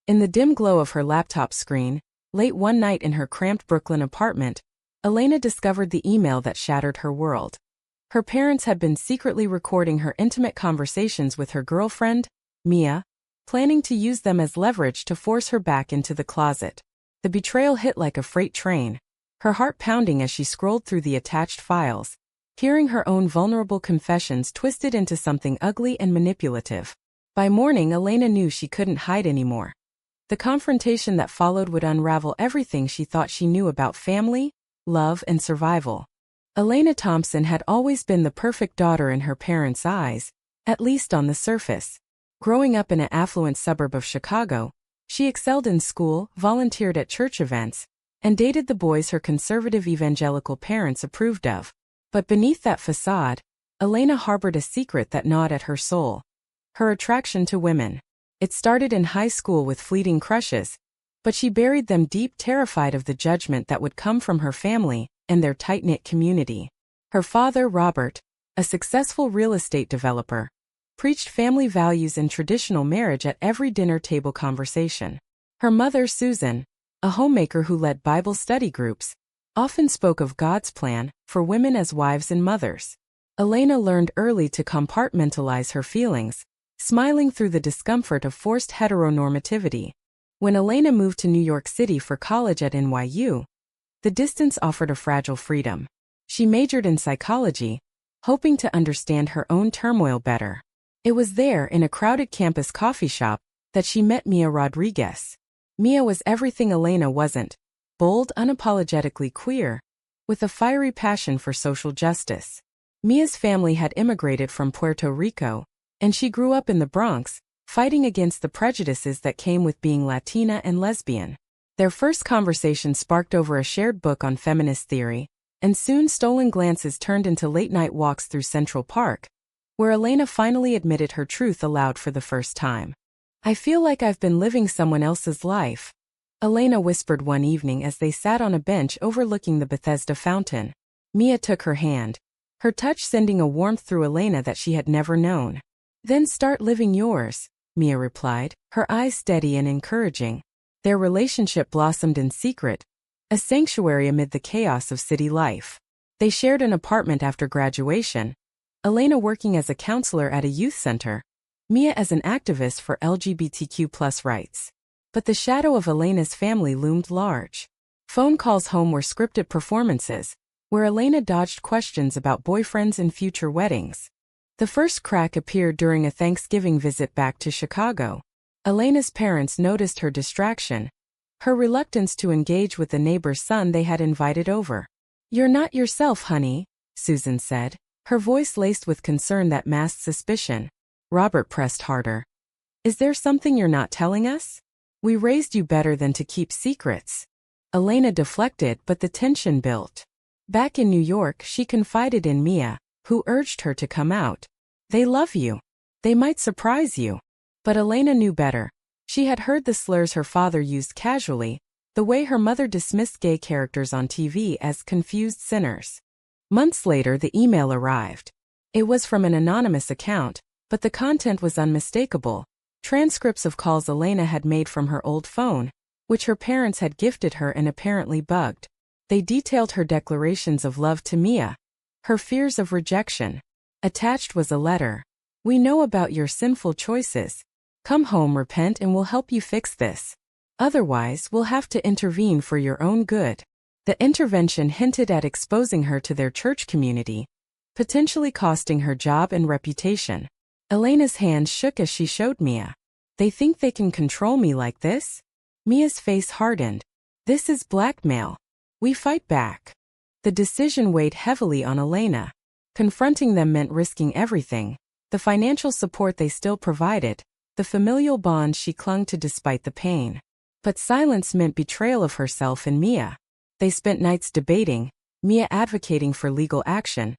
In the dim glow of her laptop screen, late one night in her cramped Brooklyn apartment, Elena discovered the email that shattered her world. Her parents had been secretly recording her intimate conversations with her girlfriend, Mia, planning to use them as leverage to force her back into the closet. The betrayal hit like a freight train, her heart pounding as she scrolled through the attached files, hearing her own vulnerable confessions twisted into something ugly and manipulative. By morning, Elena knew she couldn't hide anymore. The confrontation that followed would unravel everything she thought she knew about family, love, and survival. Elena Thompson had always been the perfect daughter in her parents' eyes, at least on the surface. Growing up in an affluent suburb of Chicago, she excelled in school, volunteered at church events, and dated the boys her conservative evangelical parents approved of. But beneath that facade, Elena harbored a secret that gnawed at her soul. Her attraction to women. It started in high school with fleeting crushes, but she buried them deep, terrified of the judgment that would come from her family and their tight-knit community. Her father, Robert, a successful real estate developer, preached family values and traditional marriage at every dinner table conversation. Her mother, Susan, a homemaker who led Bible study groups, often spoke of God's plan for women as wives and mothers. Elena learned early to compartmentalize her feelings, smiling through the discomfort of forced heteronormativity. When Elena moved to New York City for college at NYU, the distance offered a fragile freedom. She majored in psychology, hoping to understand her own turmoil better. It was there, in a crowded campus coffee shop, that she met Mia Rodriguez. Mia was everything Elena wasn't: bold, unapologetically queer, with a fiery passion for social justice. Mia's family had immigrated from Puerto Rico, and she grew up in the Bronx, fighting against the prejudices that came with being Latina and lesbian. Their first conversation sparked over a shared book on feminist theory, and soon stolen glances turned into late-night walks through Central Park, where Elena finally admitted her truth aloud for the first time. "I feel like I've been living someone else's life," Elena whispered one evening as they sat on a bench overlooking the Bethesda fountain. Mia took her hand, her touch sending a warmth through Elena that she had never known. "Then start living yours," Mia replied, her eyes steady and encouraging. Their relationship blossomed in secret, a sanctuary amid the chaos of city life. They shared an apartment after graduation, Elena working as a counselor at a youth center, Mia as an activist for LGBTQ+ rights. But the shadow of Elena's family loomed large. Phone calls home were scripted performances, where Elena dodged questions about boyfriends and future weddings. The first crack appeared during a Thanksgiving visit back to Chicago. Elena's parents noticed her distraction, her reluctance to engage with the neighbor's son they had invited over. "You're not yourself, honey," Susan said, her voice laced with concern that masked suspicion. Robert pressed harder. "Is there something you're not telling us? We raised you better than to keep secrets." Elena deflected, but the tension built. Back in New York, she confided in Mia, who urged her to come out. "They love you. They might surprise you." But Elena knew better. She had heard the slurs her father used casually, the way her mother dismissed gay characters on TV as confused sinners. Months later, the email arrived. It was from an anonymous account, but the content was unmistakable. Transcripts of calls Elena had made from her old phone, which her parents had gifted her and apparently bugged. They detailed her declarations of love to Mia, her fears of rejection. Attached was a letter. "We know about your sinful choices. Come home, repent, and we'll help you fix this. Otherwise, we'll have to intervene for your own good." The intervention hinted at exposing her to their church community, potentially costing her job and reputation. Elena's hand shook as she showed Mia. "They think they can control me like this?" Mia's face hardened. "This is blackmail. We fight back." The decision weighed heavily on Elena. Confronting them meant risking everything: the financial support they still provided, the familial bond she clung to despite the pain. But silence meant betrayal of herself and Mia. They spent nights debating, Mia advocating for legal action,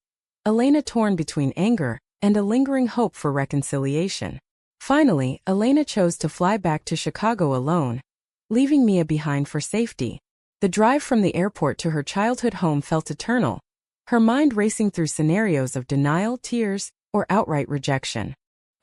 Elena torn between anger and a lingering hope for reconciliation. Finally, Elena chose to fly back to Chicago alone, leaving Mia behind for safety. The drive from the airport to her childhood home felt eternal, her mind racing through scenarios of denial, tears, or outright rejection.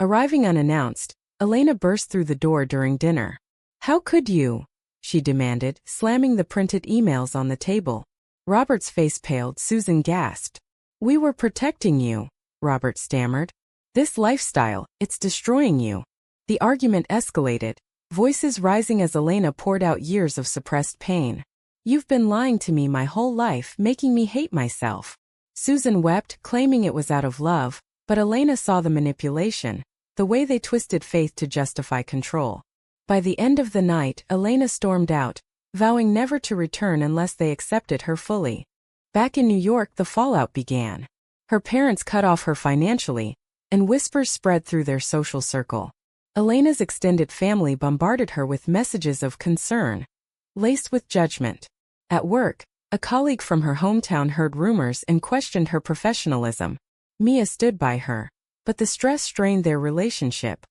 Arriving unannounced, Elena burst through the door during dinner. How could you? She demanded, slamming the printed emails on the table. Robert's face paled. Susan gasped. We were protecting you, Robert stammered. This lifestyle, it's destroying you. The argument escalated, voices rising as Elena poured out years of suppressed pain. You've been lying to me my whole life, making me hate myself. Susan wept, claiming it was out of love, but Elena saw the manipulation, the way they twisted faith to justify control. By the end of the night, Elena stormed out, vowing never to return unless they accepted her fully. Back in New York, the fallout began. Her parents cut off her financially, and whispers spread through their social circle. Elena's extended family bombarded her with messages of concern, laced with judgment. At work, a colleague from her hometown heard rumors and questioned her professionalism. Mia stood by her, but the stress strained their relationship.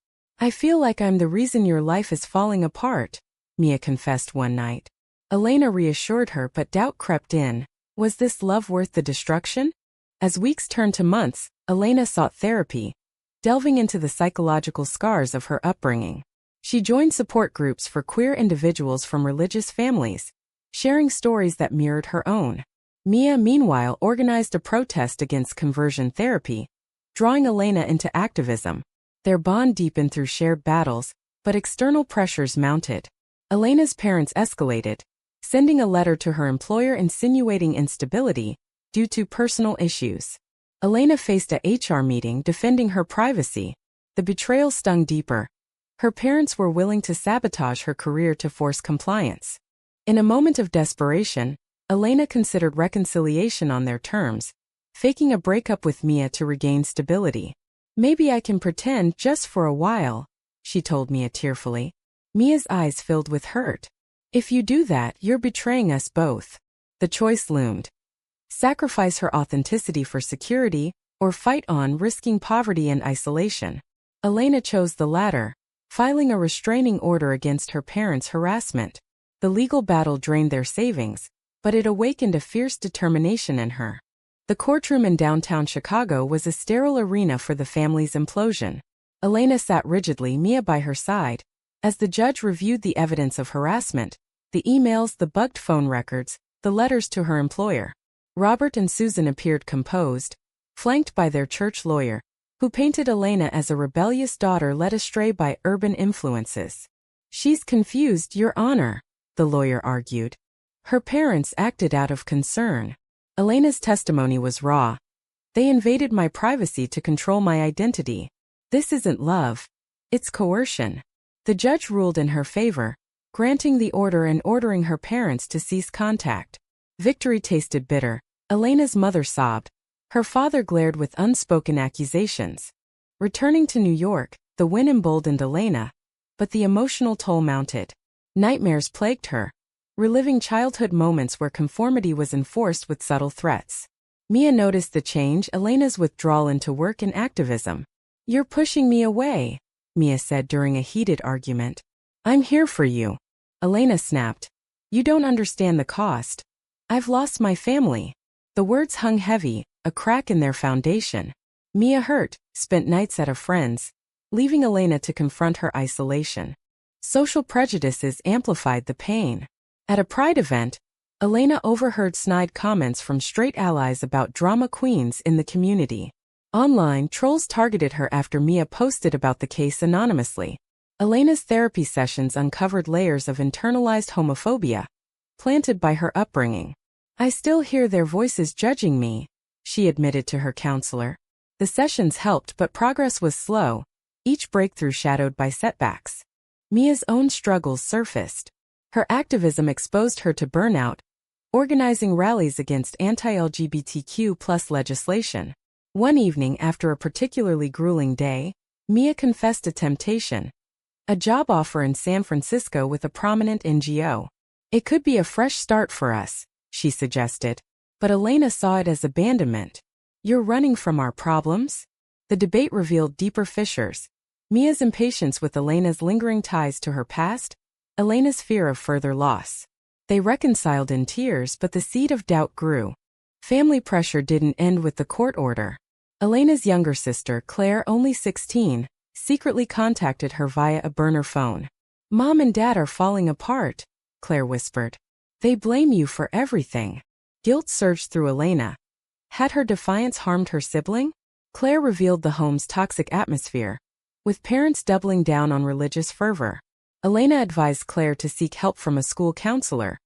I feel like I'm the reason your life is falling apart, Mia confessed one night. Elena reassured her, but doubt crept in. Was this love worth the destruction? As weeks turned to months, Elena sought therapy, delving into the psychological scars of her upbringing. She joined support groups for queer individuals from religious families, sharing stories that mirrored her own. Mia, meanwhile, organized a protest against conversion therapy, drawing Elena into activism. Their bond deepened through shared battles, but external pressures mounted. Elena's parents escalated, sending a letter to her employer insinuating instability due to personal issues. Elena faced a HR meeting defending her privacy. The betrayal stung deeper. Her parents were willing to sabotage her career to force compliance. In a moment of desperation, Elena considered reconciliation on their terms, faking a breakup with Mia to regain stability. Maybe I can pretend just for a while, she told Mia tearfully. Mia's eyes filled with hurt. If you do that, you're betraying us both. The choice loomed. Sacrifice her authenticity for security, or fight on, risking poverty and isolation. Elena chose the latter, filing a restraining order against her parents' harassment. The legal battle drained their savings, but it awakened a fierce determination in her. The courtroom in downtown Chicago was a sterile arena for the family's implosion. Elena sat rigidly, Mia by her side, as the judge reviewed the evidence of harassment, the emails, the bugged phone records, the letters to her employer. Robert and Susan appeared composed, flanked by their church lawyer, who painted Elena as a rebellious daughter led astray by urban influences. She's confused, Your Honor, the lawyer argued. Her parents acted out of concern. Elena's testimony was raw. They invaded my privacy to control my identity. This isn't love. It's coercion. The judge ruled in her favor, granting the order and ordering her parents to cease contact. Victory tasted bitter. Elena's mother sobbed. Her father glared with unspoken accusations. Returning to New York, the win emboldened Elena, but the emotional toll mounted. Nightmares plagued her, reliving childhood moments where conformity was enforced with subtle threats. Mia noticed the change, Elena's withdrawal into work and activism. You're pushing me away, Mia said during a heated argument. I'm here for you, Elena snapped. You don't understand the cost. I've lost my family. The words hung heavy, a crack in their foundation. Mia, hurt, spent nights at a friend's, leaving Elena to confront her isolation. Social prejudices amplified the pain. At a pride event, Elena overheard snide comments from straight allies about drama queens in the community. Online, trolls targeted her after Mia posted about the case anonymously. Elena's therapy sessions uncovered layers of internalized homophobia, planted by her upbringing. I still hear their voices judging me, she admitted to her counselor. The sessions helped, but progress was slow, each breakthrough shadowed by setbacks. Mia's own struggles surfaced. Her activism exposed her to burnout, organizing rallies against anti-LGBTQ+ legislation. One evening after a particularly grueling day, Mia confessed to temptation. A job offer in San Francisco with a prominent NGO. It could be a fresh start for us, she suggested. But Elena saw it as abandonment. You're running from our problems? The debate revealed deeper fissures. Mia's impatience with Elena's lingering ties to her past, Elena's fear of further loss. They reconciled in tears, but the seed of doubt grew. Family pressure didn't end with the court order. Elena's younger sister, Claire, only 16, secretly contacted her via a burner phone. Mom and Dad are falling apart, Claire whispered. They blame you for everything. Guilt surged through Elena. Had her defiance harmed her sibling? Claire revealed the home's toxic atmosphere, with parents doubling down on religious fervor. Elena advised Claire to seek help from a school counselor,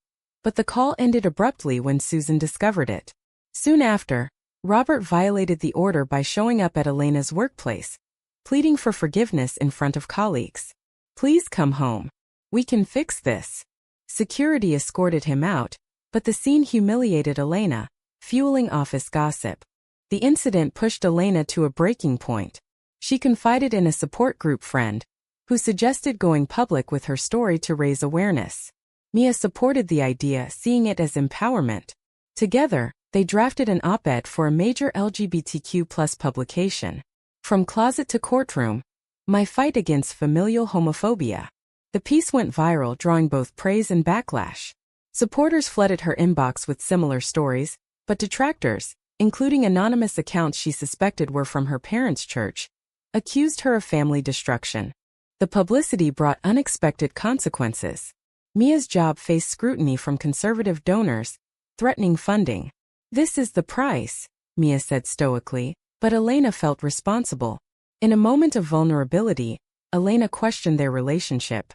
but the call ended abruptly when Susan discovered it. Soon after, Robert violated the order by showing up at Elena's workplace, pleading for forgiveness in front of colleagues. Please come home. We can fix this. Security escorted him out, but the scene humiliated Elena, fueling office gossip. The incident pushed Elena to a breaking point. She confided in a support group friend, who suggested going public with her story to raise awareness. Mia supported the idea, seeing it as empowerment. Together, they drafted an op-ed for a major LGBTQ+ publication. From Closet to Courtroom: My Fight Against Familial Homophobia. The piece went viral, drawing both praise and backlash. Supporters flooded her inbox with similar stories, but detractors, including anonymous accounts she suspected were from her parents' church, accused her of family destruction. The publicity brought unexpected consequences. Mia's job faced scrutiny from conservative donors, threatening funding. This is the price, Mia said stoically, but Elena felt responsible. In a moment of vulnerability, Elena questioned their relationship.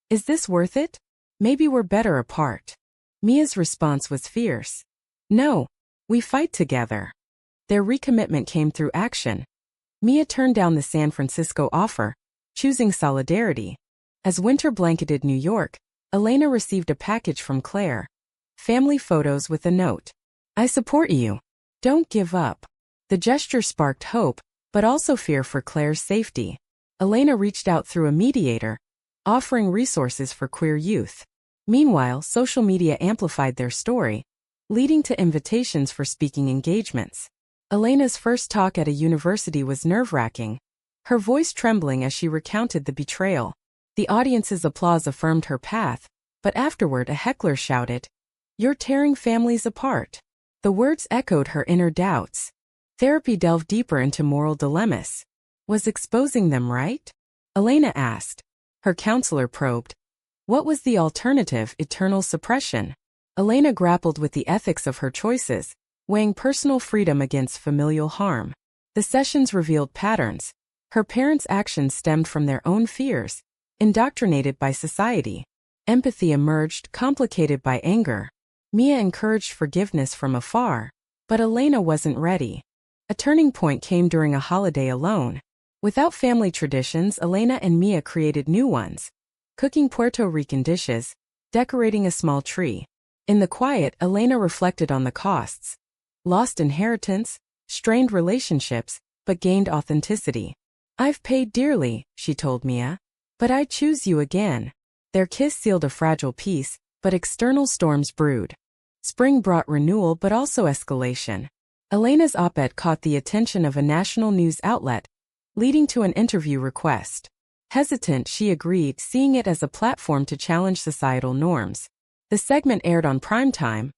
Is this worth it? Maybe we're better apart. Mia's response was fierce. No, we fight together. Their recommitment came through action. Mia turned down the San Francisco offer, choosing solidarity. As winter blanketed New York, Elena received a package from Claire. Family photos with a note. I support you. Don't give up. The gesture sparked hope, but also fear for Claire's safety. Elena reached out through a mediator, offering resources for queer youth. Meanwhile, social media amplified their story, leading to invitations for speaking engagements. Elena's first talk at a university was nerve-wracking, her voice trembling as she recounted the betrayal. The audience's applause affirmed her path, but afterward a heckler shouted, "You're tearing families apart." The words echoed her inner doubts. Therapy delved deeper into moral dilemmas. Was exposing them right? Elena asked. Her counselor probed. What was the alternative? Eternal suppression. Elena grappled with the ethics of her choices, weighing personal freedom against familial harm. The sessions revealed patterns. Her parents' actions stemmed from their own fears, indoctrinated by society. Empathy emerged, complicated by anger. Mia encouraged forgiveness from afar, but Elena wasn't ready. A turning point came during a holiday alone. Without family traditions, Elena and Mia created new ones, cooking Puerto Rican dishes, decorating a small tree. In the quiet, Elena reflected on the costs. Lost inheritance, strained relationships, but gained authenticity. I've paid dearly, she told Mia, but I choose you again. Their kiss sealed a fragile peace, but external storms brewed. Spring brought renewal but also escalation. Elena's op-ed caught the attention of a national news outlet, leading to an interview request. Hesitant, she agreed, seeing it as a platform to challenge societal norms. The segment aired on primetime,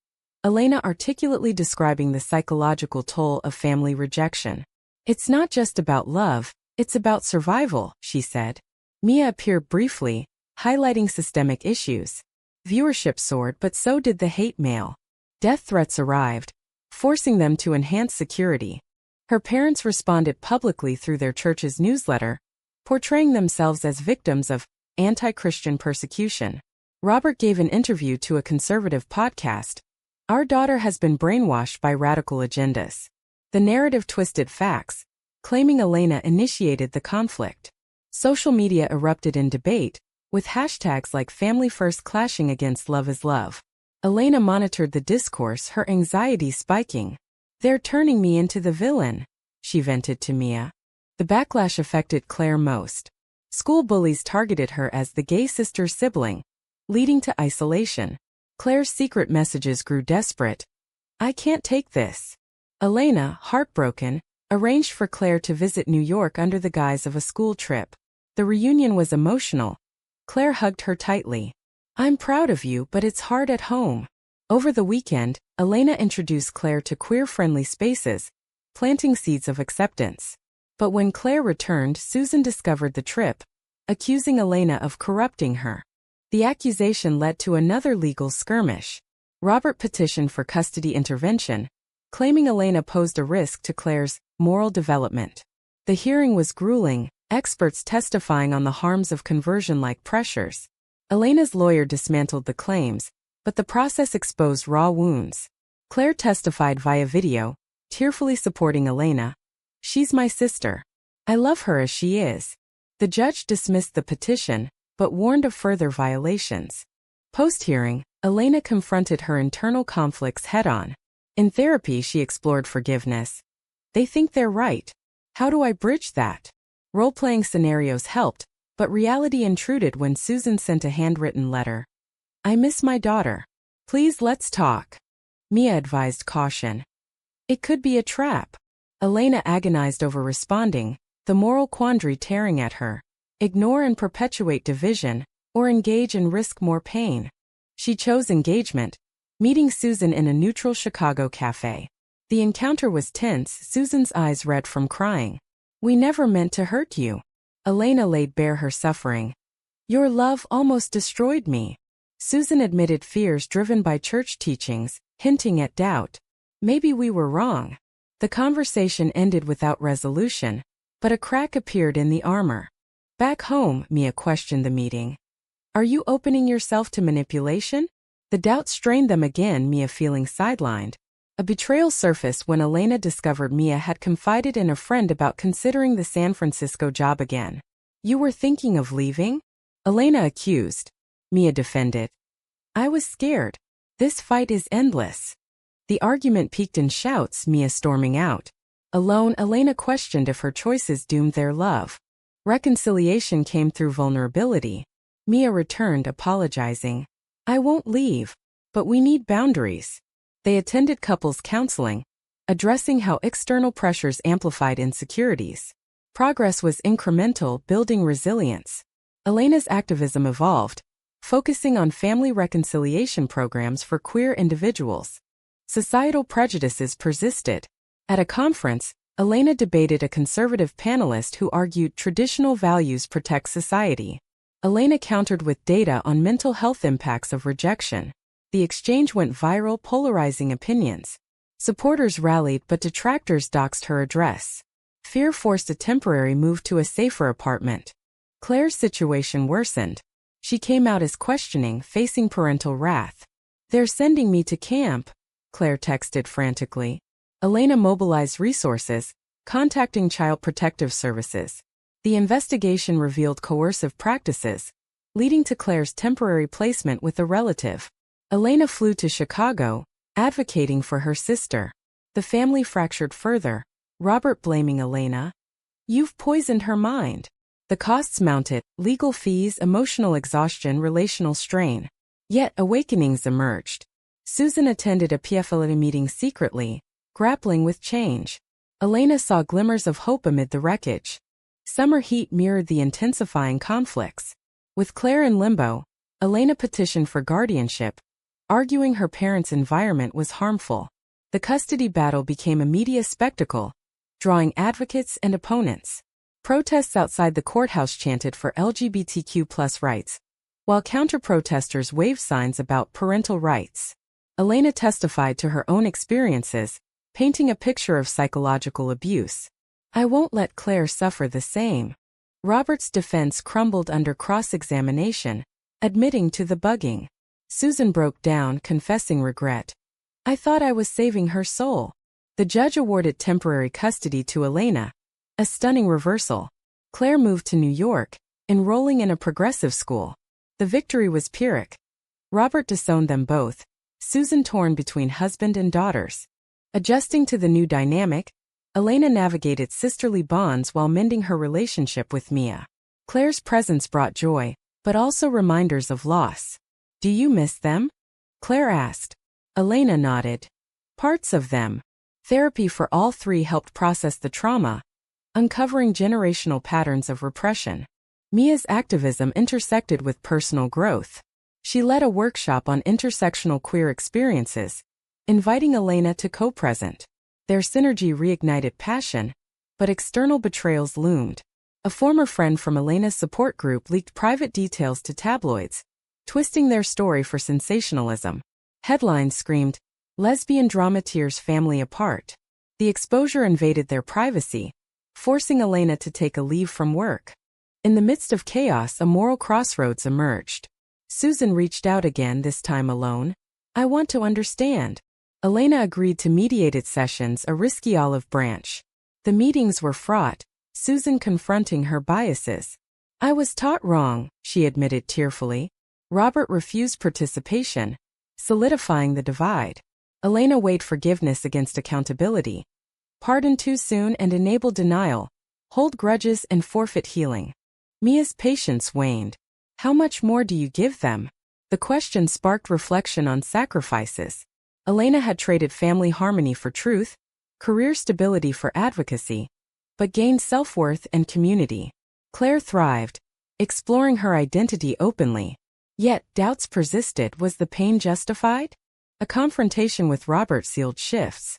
Elena articulately describing the psychological toll of family rejection. It's not just about love, it's about survival, she said. Mia appeared briefly, highlighting systemic issues. Viewership soared, but so did the hate mail. Death threats arrived, forcing them to enhance security. Her parents responded publicly through their church's newsletter, portraying themselves as victims of anti-Christian persecution. Robert gave an interview to a conservative podcast. Our daughter has been brainwashed by radical agendas. The narrative twisted facts, claiming Elena initiated the conflict. Social media erupted in debate, with hashtags like Family First clashing against Love is Love. Elena monitored the discourse, her anxiety spiking. They're turning me into the villain, she vented to Mia. The backlash affected Claire most. School bullies targeted her as the gay sister's sibling, leading to isolation. Claire's secret messages grew desperate. I can't take this. Elena, heartbroken, arranged for Claire to visit New York under the guise of a school trip. The reunion was emotional. Claire hugged her tightly. I'm proud of you, but it's hard at home. Over the weekend, Elena introduced Claire to queer-friendly spaces, planting seeds of acceptance. But when Claire returned, Susan discovered the trip, accusing Elena of corrupting her. The accusation led to another legal skirmish. Robert petitioned for custody intervention, claiming Elena posed a risk to Claire's moral development. The hearing was grueling, experts testifying on the harms of conversion-like pressures. Elena's lawyer dismantled the claims, but the process exposed raw wounds. Claire testified via video, tearfully supporting Elena. "She's my sister. I love her as she is." The judge dismissed the petition, but warned of further violations. Post-hearing, Elena confronted her internal conflicts head-on. In therapy, she explored forgiveness. "They think they're right. How do I bridge that?" Role-playing scenarios helped, but reality intruded when Susan sent a handwritten letter. "I miss my daughter. Please let's talk." Mia advised caution. It could be a trap. Elena agonized over responding, the moral quandary tearing at her. Ignore and perpetuate division, or engage and risk more pain. She chose engagement, meeting Susan in a neutral Chicago cafe. The encounter was tense, Susan's eyes red from crying. "We never meant to hurt you." Elena laid bare her suffering. "Your love almost destroyed me." Susan admitted fears driven by church teachings, hinting at doubt. "Maybe we were wrong." The conversation ended without resolution, but a crack appeared in the armor. Back home, Mia questioned the meeting. "Are you opening yourself to manipulation?" The doubt strained them again, Mia feeling sidelined. A betrayal surfaced when Elena discovered Mia had confided in a friend about considering the San Francisco job again. "You were thinking of leaving?" Elena accused. Mia defended. "I was scared. This fight is endless." The argument peaked in shouts, Mia storming out. Alone, Elena questioned if her choices doomed their love. Reconciliation came through vulnerability. Mia returned, apologizing. "I won't leave, but we need boundaries." They attended couples counseling, addressing how external pressures amplified insecurities. Progress was incremental, building resilience. Elena's activism evolved, focusing on family reconciliation programs for queer individuals. Societal prejudices persisted. At a conference, Elena debated a conservative panelist who argued traditional values protect society. Elena countered with data on mental health impacts of rejection. The exchange went viral, polarizing opinions. Supporters rallied, but detractors doxed her address. Fear forced a temporary move to a safer apartment. Claire's situation worsened. She came out as questioning, facing parental wrath. "They're sending me to camp," Claire texted frantically. Elena mobilized resources, contacting Child Protective Services. The investigation revealed coercive practices, leading to Claire's temporary placement with a relative. Elena flew to Chicago, advocating for her sister. The family fractured further, Robert blaming Elena. "You've poisoned her mind." The costs mounted: legal fees, emotional exhaustion, relational strain. Yet awakenings emerged. Susan attended a PFLA meeting secretly, grappling with change. Elena saw glimmers of hope amid the wreckage. Summer heat mirrored the intensifying conflicts. With Claire in limbo, Elena petitioned for guardianship, arguing her parents' environment was harmful. The custody battle became a media spectacle, drawing advocates and opponents. Protests outside the courthouse chanted for LGBTQ+ rights, while counter-protesters waved signs about parental rights. Elena testified to her own experiences, painting a picture of psychological abuse. "I won't let Claire suffer the same." Robert's defense crumbled under cross-examination, admitting to the bugging. Susan broke down, confessing regret. "I thought I was saving her soul." The judge awarded temporary custody to Elena, a stunning reversal. Claire moved to New York, enrolling in a progressive school. The victory was Pyrrhic. Robert disowned them both, Susan torn between husband and daughters. Adjusting to the new dynamic, Elena navigated sisterly bonds while mending her relationship with Mia. Claire's presence brought joy, but also reminders of loss. "Do you miss them?" Claire asked. Elena nodded. "Parts of them." Therapy for all three helped process the trauma, uncovering generational patterns of repression. Mia's activism intersected with personal growth. She led a workshop on intersectional queer experiences, inviting Elena to co-present. Their synergy reignited passion, but external betrayals loomed. A former friend from Elena's support group leaked private details to tabloids, twisting their story for sensationalism. Headlines screamed, "Lesbian drama tears family apart." The exposure invaded their privacy, forcing Elena to take a leave from work. In the midst of chaos, a moral crossroads emerged. Susan reached out again, this time alone. "I want to understand." Elena agreed to mediated sessions, a risky olive branch. The meetings were fraught, Susan confronting her biases. "I was taught wrong," she admitted tearfully. Robert refused participation, solidifying the divide. Elena weighed forgiveness against accountability. Pardon too soon and enable denial, hold grudges and forfeit healing. Mia's patience waned. How much more do you give them? The question sparked reflection on sacrifices. Elena had traded family harmony for truth, career stability for advocacy, but gained self-worth and community. Claire thrived, exploring her identity openly. Yet, doubts persisted. Was the pain justified? A confrontation with Robert sealed shifts.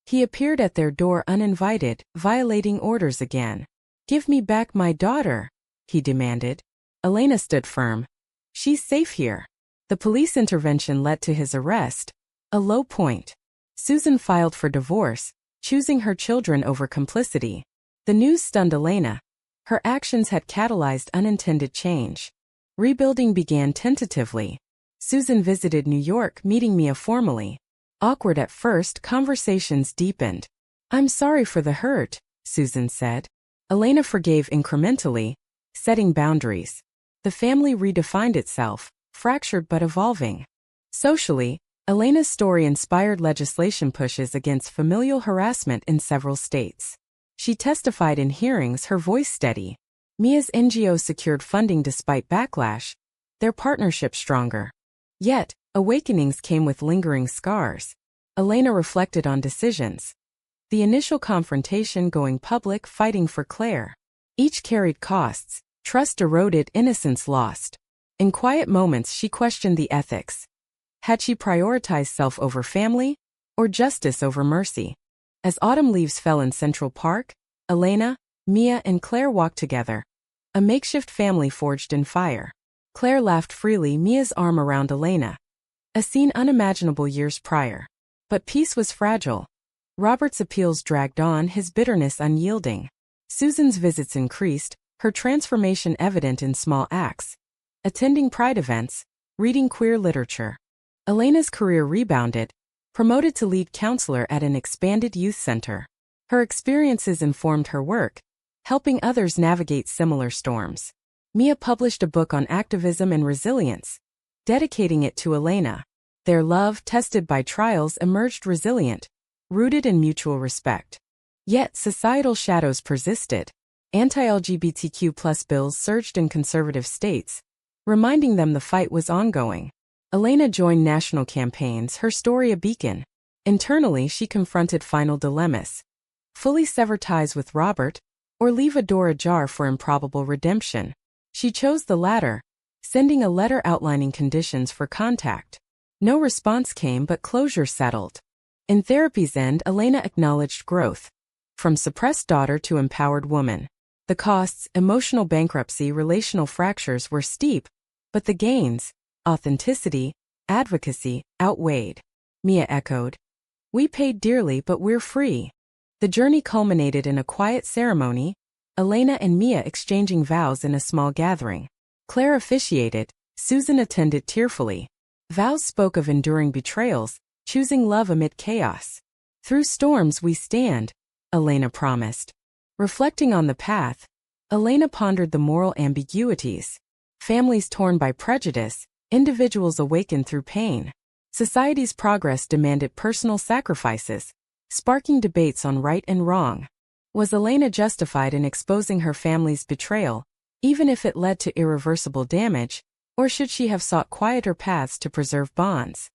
He appeared at their door uninvited, violating orders again. "Give me back my daughter," he demanded. Elena stood firm. "She's safe here." The police intervention led to his arrest, a low point. Susan filed for divorce, choosing her children over complicity. The news stunned Elena. Her actions had catalyzed unintended change. Rebuilding began tentatively. Susan visited New York, meeting Mia formally. Awkward at first, conversations deepened. "I'm sorry for the hurt," Susan said. Elena forgave incrementally, setting boundaries. The family redefined itself, fractured but evolving. Socially, Elena's story inspired legislation pushes against familial harassment in several states. She testified in hearings, her voice steady. Mia's NGO secured funding despite backlash, their partnership stronger. Yet, awakenings came with lingering scars. Elena reflected on decisions. The initial confrontation, going public, fighting for Claire. Each carried costs, trust eroded, innocence lost. In quiet moments she questioned the ethics. Had she prioritized self over family, or justice over mercy? As autumn leaves fell in Central Park, Elena, Mia and Claire walked together. A makeshift family forged in fire. Claire laughed freely, Mia's arm around Elena. A scene unimaginable years prior. But peace was fragile. Robert's appeals dragged on, his bitterness unyielding. Susan's visits increased, her transformation evident in small acts. Attending pride events, reading queer literature. Elena's career rebounded, promoted to lead counselor at an expanded youth center. Her experiences informed her work, helping others navigate similar storms. Mia published a book on activism and resilience, dedicating it to Elena. Their love, tested by trials, emerged resilient, rooted in mutual respect. Yet societal shadows persisted. Anti-LGBTQ+ bills surged in conservative states, reminding them the fight was ongoing. Elena joined national campaigns, her story a beacon. Internally, she confronted final dilemmas. Fully sever ties with Robert, or leave a door ajar for improbable redemption. She chose the latter, sending a letter outlining conditions for contact. No response came, but closure settled. In therapy's end, Elena acknowledged growth. From suppressed daughter to empowered woman. The costs, emotional bankruptcy, relational fractures were steep, but the gains, authenticity, advocacy, outweighed. Mia echoed. "We paid dearly, but we're free." The journey culminated in a quiet ceremony, Elena and Mia exchanging vows in a small gathering. Claire officiated, Susan attended tearfully. Vows spoke of enduring betrayals, choosing love amid chaos. "Through storms we stand," Elena promised. Reflecting on the path, Elena pondered the moral ambiguities. Families torn by prejudice, individuals awakened through pain. Society's progress demanded personal sacrifices, sparking debates on right and wrong. Was Elena justified in exposing her family's betrayal, even if it led to irreversible damage, or should she have sought quieter paths to preserve bonds?